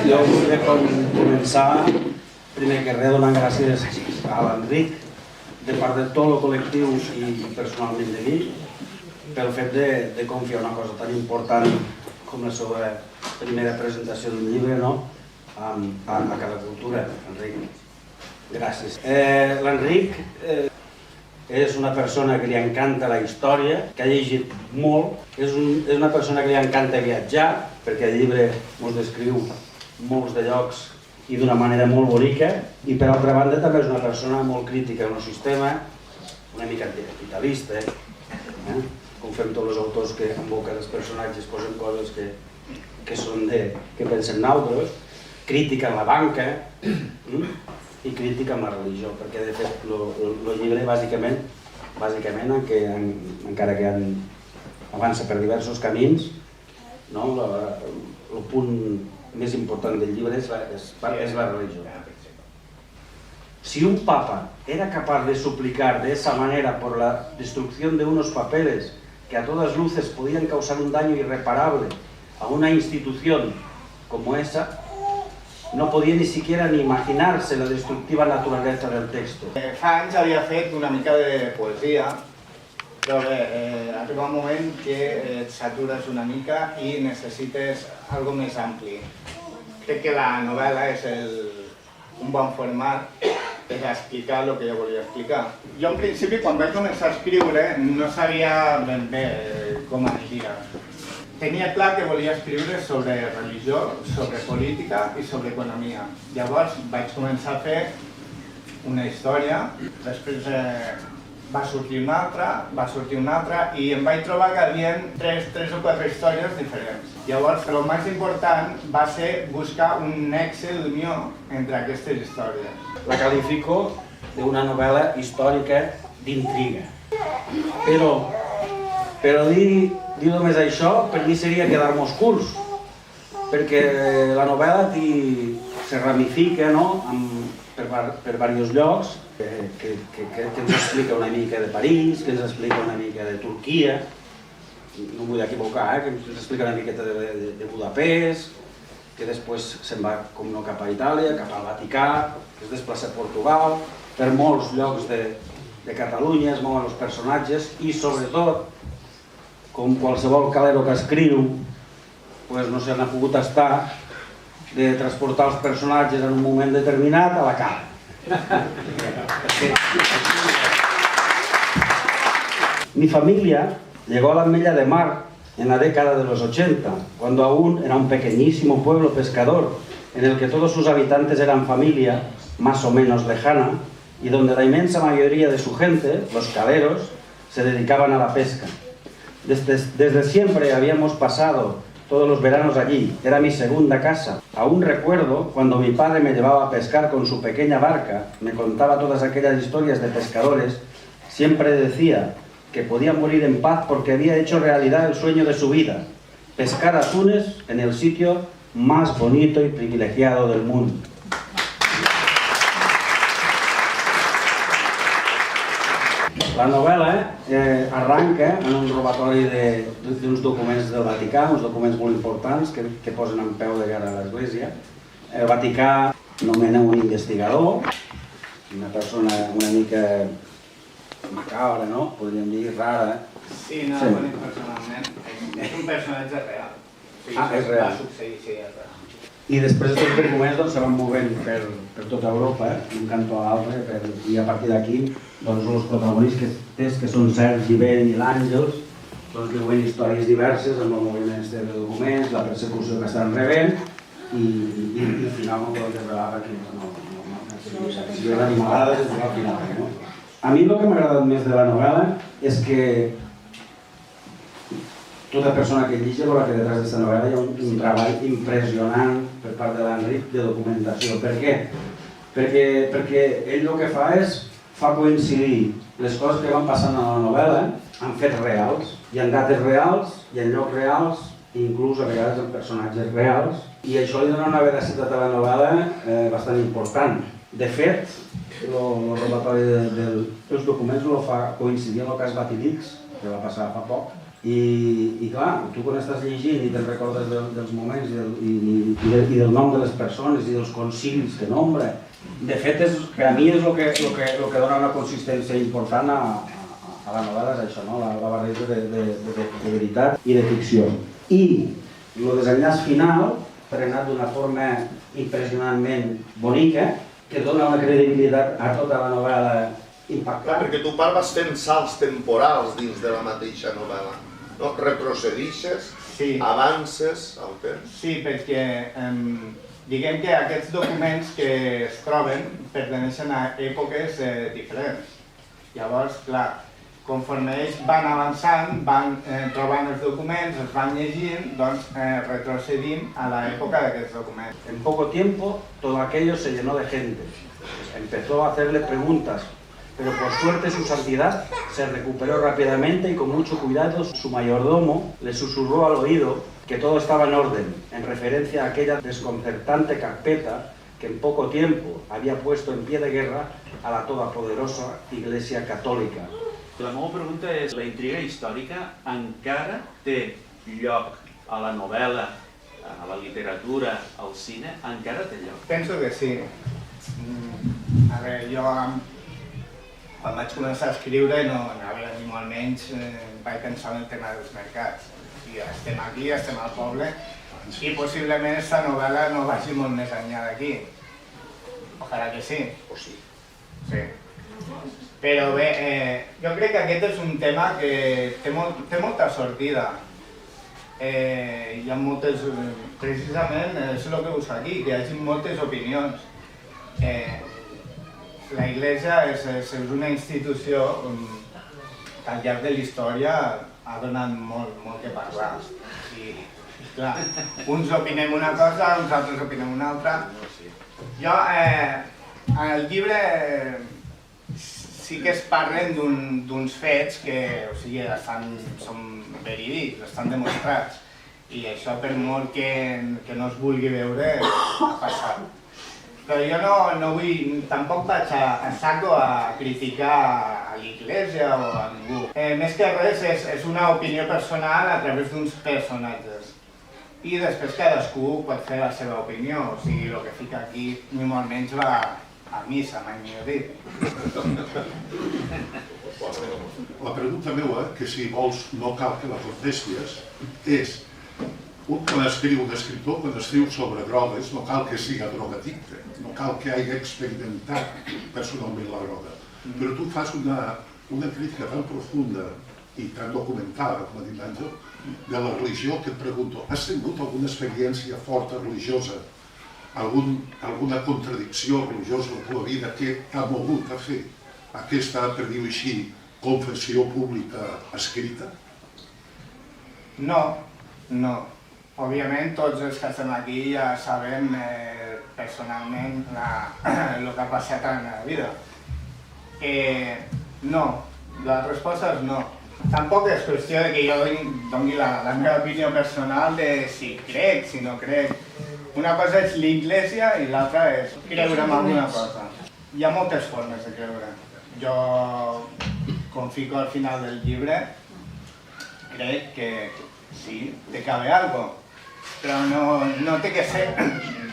Jo volia començar, primer que res, donant gràcies a l'Enric, de part de tot el col·lectiu i personalment de mi, pel fet de confiar una cosa tan important com la seva primera presentació d'un llibre a cada cultura. Enric, gràcies. L'Enric és una persona que li encanta la història, que ha llegit molt, és una persona que li encanta viatjar, perquè el llibre ens descriu molts de llocs i d'una manera molt bonica, i per altra banda també és una persona molt crítica en el sistema, una mica anticapitalista, com fem tots els autors que en boca dels personatges posen coses que pensen nosaltres, crítica en la banca i crítica en la religió, perquè de fet el llibre bàsicament, encara que avança per diversos camins, el punt més important del llibre és la religió. Si un papa era capaz de suplicar de esa manera por la destrucción de unos papeles que a todas luces podían causar un daño irreparable a una institución como esa, no podía ni siquiera ni imaginarse la destructiva naturaleza del texto. Fa anys havia fet una mica de poesia, però bé, arriba un moment que et satures una mica i necessites algo més ampli. Crec que la novel·la és un bon format per explicar el que jo volia explicar. Jo en principi quan vaig començar a escriure no sabia ben bé com aniria. Tenia clar que volia escriure sobre religió, sobre política i sobre economia. Llavors vaig començar a fer una història, després va sortir una altra i em vaig trobar que hi havia tres o quatre històries diferents. Llavors, el més important va ser buscar un nexe d'unió entre aquestes històries. La califico d'una novel·la històrica d'intriga. Però dir només això, per mi seria quedar-nos curts, perquè la novel·la se ramifica per diversos llocs, que ens explica una mica de París, que ens explica una mica de Turquia, no m'ho vull equivocar, que ens explica una miqueta de Budapest, que després se'n va com no cap a Itàlia, cap al Vaticà, que es desplaça a Portugal, per molts llocs de Catalunya, es mouen els personatges i sobretot, com qualsevol calero que escriu, no se n'ha pogut estar de transportar els personatges en un moment determinat a la cara. Mi familia llegó a la Mella de Mar en la década de los 80, cuando aún era un pequeñísimo pueblo pescador en el que todos sus habitantes eran familia más o menos lejana y donde la inmensa mayoría de su gente, los caleros, se dedicaban a la pesca. Desde siempre habíamos pasado todos los veranos allí, era mi segunda casa. Aún recuerdo cuando mi padre me llevaba a pescar con su pequeña barca, me contaba todas aquellas historias de pescadores, siempre decía que podía morir en paz porque había hecho realidad el sueño de su vida, pescar atunes en el sitio más bonito y privilegiado del mundo. La novel·la arranca en un robatori d'uns documents del Vaticà, uns documents molt importants que posen en peu de cara a l'Església. El Vaticà nomena un investigador, una persona una mica macabra, no? Podríem dir rara. Sí, no el conec personalment. És un personatge real. És real. Va succeir, sí, és real. I després aquests documents se van movent per tota Europa, d'un cantó a l'altre, i a partir d'aquí els protagonistes, que són Sergi, Ben i l'Àngels, diuen històries diverses amb el moviment de documents, la persecució que estan rebent i al final no podem revelar perquè si ve l'animalada és al final. A mi el que m'ha agradat més de la novel·la és que tota persona que llegeix veurà que detrás d'esta novel·la hi ha un treball impressionant per part de l'Enric de documentació. Per què? Perquè ell el que fa és coincidir les coses que van passant a la novel·la amb fets reals, i en dates reals, i en llocs reals, i inclús a vegades en personatges reals, i això li dona una veracitat a la novel·la bastant important. De fet, el robatori dels documents el fa coincidir amb el cas Batilix, que va passar fa poc, i clar, tu quan estàs llegint i te'n recordes dels moments i del nom de les persones i dels concilis que nombra, de fet, per a mi és el que dona una consistència important a la novel·la, és això, la barreja de veritat i de ficció. I el desenllaç final, prenat d'una forma impressionantment bonica, que dona una credibilitat a tota la novel·la impactant. Perquè tu vas fent salts temporals dins de la mateixa novel·la. Retrocedixes, avances al temps. Sí, perquè diguem que aquests documents que es troben perteneixen a èpoques diferents. Llavors, clar, conforme ells van avançant, van trobant els documents, els van llegint, doncs retrocedim a l'època d'aquests documents. En poco tiempo, todo aquello se llenó de gente. Empezó a hacerle preguntas, pero por suerte su santidad se recuperó rápidamente y con mucho cuidado su mayordomo le susurró al oído que todo estaba en orden, en referencia a aquella desconcertante carpeta que en poco tiempo había puesto en pie de guerra a la todopoderosa Iglesia Católica. La meva pregunta és, la intriga històrica encara té lloc a la novel·la, a la literatura, al cine? Encara té lloc? Penso que sí. A veure, jo quan vaig començar a escriure ni molt menys vaig pensar en el tema dels mercats. Estem aquí, estem al poble i possiblement aquesta novel·la no vagi molt més enllà d'aquí. Ojalà que sí. O sí. Sí. Però bé, jo crec que aquest és un tema que té molta sortida. Hi ha moltes, precisament és el que us aquí, que hi hagi moltes opinions. La Iglesia és una institució que al llarg de la història ha donat molt que parlar. I clar, uns opinem una cosa, uns altres opinem una altra. Jo, al llibre sí que es parlen d'uns fets que són verídics, estan demostrats. I això, per molt que no es vulgui veure, ha passat. Però jo no vull, tampoc vaig a saco a criticar a l'Església o a ningú. Més que res és una opinió personal a través d'uns personatges. I després cadascú pot fer la seva opinió, o sigui, el que fica aquí ni molt menys va a missa, mai millor dit. La pregunta meva, que si vols no cal que la contestis, és quan escriu un escriptor, quan escriu sobre drogues, no cal que siga drogadicte, no cal que hagi experimentat personalment la droga. Però tu fas una crítica tan profunda i tan documentada, com ha dit l'Àngel, de la religió, que et pregunto, has tingut alguna experiència forta religiosa, alguna contradicció religiosa en la teva vida que t'ha mogut a fer aquesta, per dir-ho així, confessió pública escrita? No. Òbviament, tots els que estem aquí ja sabem personalment el que ha passat en la vida. No, la resposta és no. Tampoc és qüestió que jo doni la meva opinió personal de si crec, si no crec. Una cosa és l'Església i l'altra és creure en alguna cosa. Hi ha moltes formes de creure. Jo, com fico al final del llibre, crec que sí, té que haver alguna cosa. Però no té que ser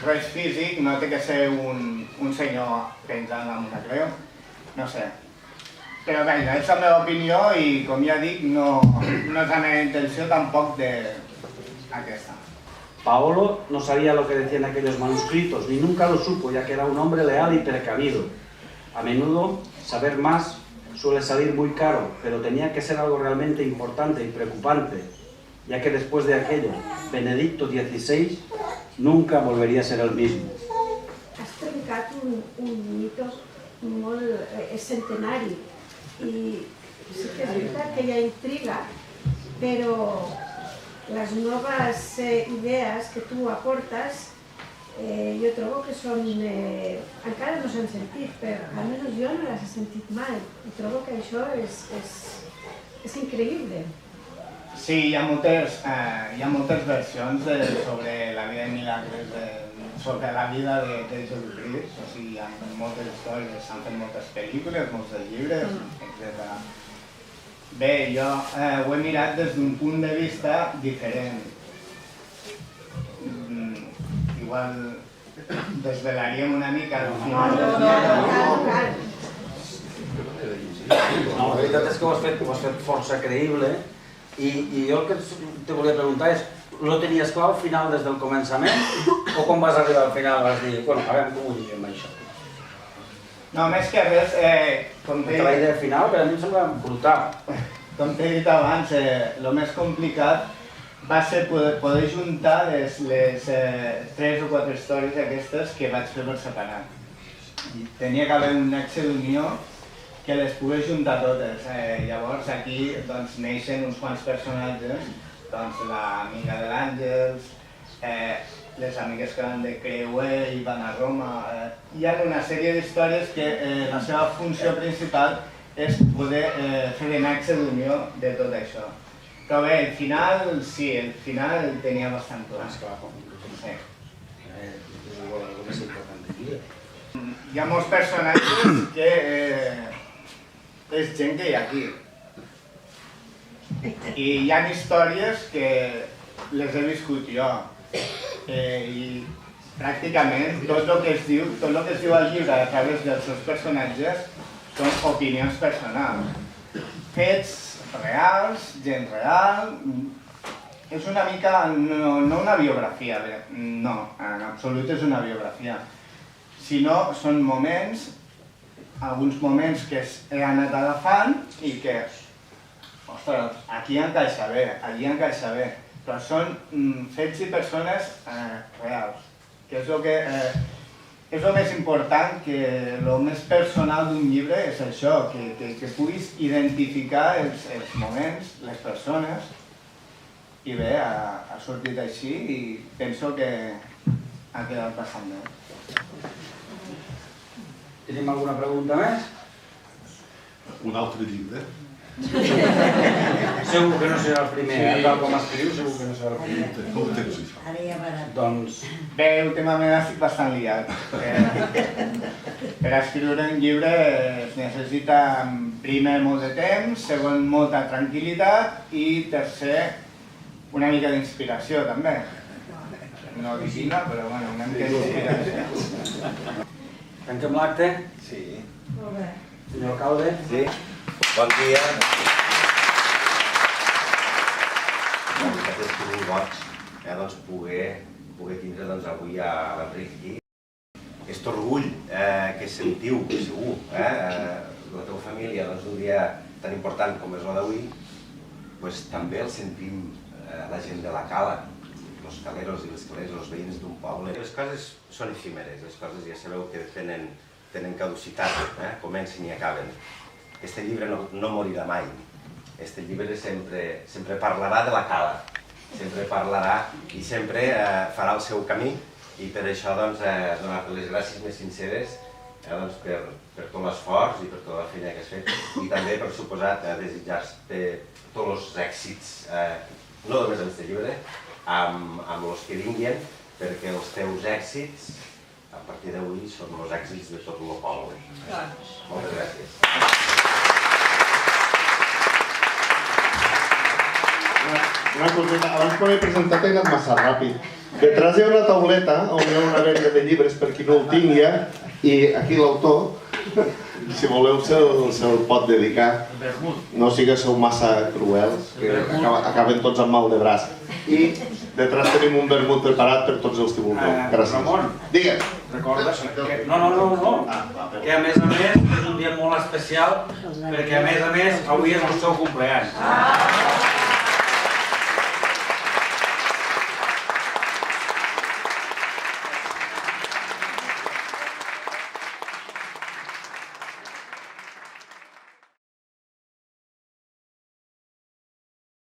res físic, no té que ser un senyor penjant amb una creu, no sé. Però bé, és la meva opinió i, com ja dic, no és la meva intenció tampoc d'aquesta. Paolo no sabía lo que decían aquellos manuscritos, ni nunca lo supo, ya que era un hombre leal y precavido. A menudo, saber más suele salir muy caro, pero tenía que ser algo realmente importante y preocupante, ya que después de aquello, Benedicto XVI nunca volvería a ser el mismo. Has trencat un mito molt centenari i sí que és veritat que hi ha intriga, però les noves idees que tu aportes jo trobo que són... encara no s'han sentit, però almenys jo no les he sentit mai i trobo que això és increïble. Sí, hi ha moltes versions sobre la vida de milagres sobre la vida de Jesucrist, o sigui, hi ha moltes històries, s'han fet moltes pel·lícules, molts llibres, etc. Bé, jo ho he mirat des d'un punt de vista diferent. Igual desvelaríem una mica el final. No, la veritat és que ho has fet força creïble i jo el que te volia preguntar és, lo tenies clar al final des del començament o quan vas arribar al final vas dir, bueno, a veure com ho diguem això? No, més que res, com t'he dit... La idea final per a mi em sembla brutal. Com t'he dit abans, el més complicat va ser poder juntar les 3 o 4 històries aquestes que vaig fer per separat. Tenia que haver un nexe d'unió que les pogués juntar totes. Llavors aquí neixen uns quants personatges, l'amiga de l'Àngels, les amigues que van de Creuer i van a Roma. Hi ha una sèrie d'històries que la seva funció principal és poder fer de nexe d'unió de tot això. Però bé, el final, sí, el final tenia bastant clar. Sí. Hi ha molts personatges que és gent que hi ha aquí. I hi ha històries que les he viscut jo. I pràcticament tot el que es diu al llibre a través dels seus personatges són opinions personals. Fets reals, gent real... És una mica, no una biografia, no, en absolut és una biografia. Sinó són moments, alguns moments que he anat agafant i que, ostres, aquí encaixa bé, allí encaixa bé, però són fets i persones reals, que és el més important, que el més personal d'un llibre és això, que puguis identificar els moments, les persones, i bé, ha sortit així i penso que ha quedat bastant bé. Tenim alguna pregunta més? Un altre llibre? Segur que no serà el primer, tal com escriu, segur que no serà el primer. Com ho tens, això? Ara ja verà. Doncs... Bé, últimament estic bastant liat. Per escriure un llibre es necessita, primer, molt de temps, segon, molta tranquil·litat i, tercer, una mica d'inspiració, també. No divina, però bueno, una mica d'inspiració. Tanquem l'acte? Sí. Molt bé. Senyor alcalde? Sí. Bon dia. La veritat és que és un goig poder tindre avui a l'Enric aquí. Aquest orgull que sentiu, segur, la teva família d'un dia tan important com és el d'avui, també el sentim la gent de la cala, els caleros i les caleres, els veïns d'un poble. Les coses són efímeres, les coses ja sabeu que tenen caducitat, comencen i acaben. Este llibre no morirà mai. Este llibre sempre parlarà de la cala, sempre parlarà i sempre farà el seu camí i per això donar-te les gràcies més sinceres per tot l'esforç i per tota la feina que has fet i també, per suposat, desitjar-te tots els èxits, no només amb este llibre, amb els que vinguin, perquè els teus èxits, a partir d'avui, són els èxits de tot el poble. Moltes gràcies. Una coseta, abans quan he presentat he anat massa ràpid. Detrás hi ha una tauleta on hi ha una venda de llibres per qui no el tingui i aquí l'autor, si voleu se'l pot dedicar. No sigueu massa cruels, que acaben tots amb mal de braç. I detrás tenim un vermut preparat per tots els que vulgueu. Gràcies. Ramon, digues. Recorda que... No. Que a més és un dia molt especial perquè a més avui és el seu cumpleaños.